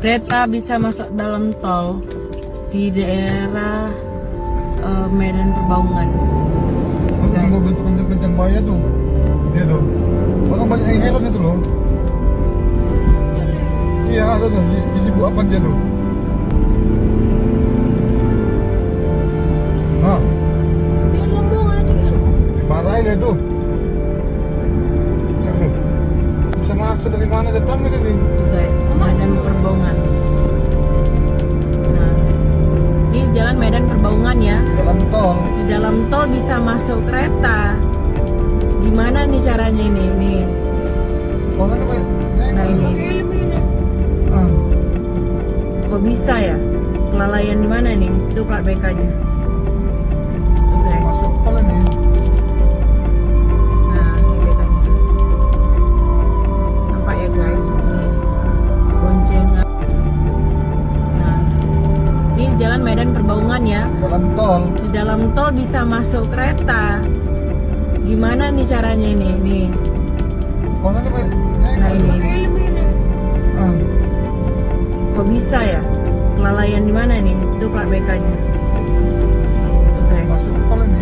Kereta bisa masuk dalam tol di daerah Medan Perbaungan. Oh, Guys. mobil kencang-kencang bahaya tuh. Dia tuh. Orang banyak yang helm itu loh. Iya, ada tuh. Di Sibuk apa aja tuh. Hah? Dia rombongan itu kan. Dimarahin dia tuh. Lihat tuh. Bisa masuk dari mana datang gitu nih. Tuh guys, Medan Perbaungan. Nah, ini jalan Medan Perbaungan ya. Dalam tol. Di dalam tol bisa masuk kereta. Gimana nih caranya ini? Nih. Orang apa? Nah, ini. Helm ini. Ah. Kok bisa ya? Kelalaian di mana nih? Itu plat BK-nya. Tuh guys. Masuk tol ini. Nah, ini BK-nya. Nampak ya guys? Nih. Boncengan. Nah, ini jalan Medan Perbaungan ya. Dalam tol. Di dalam tol bisa masuk kereta. Gimana nih caranya ini? Nih. Orang apa? Nah, ini. Helm ini. Ah. Kok bisa ya? Kelalaian di mana nih? Itu plat BK-nya. Tuh guys. Masuk tol ini.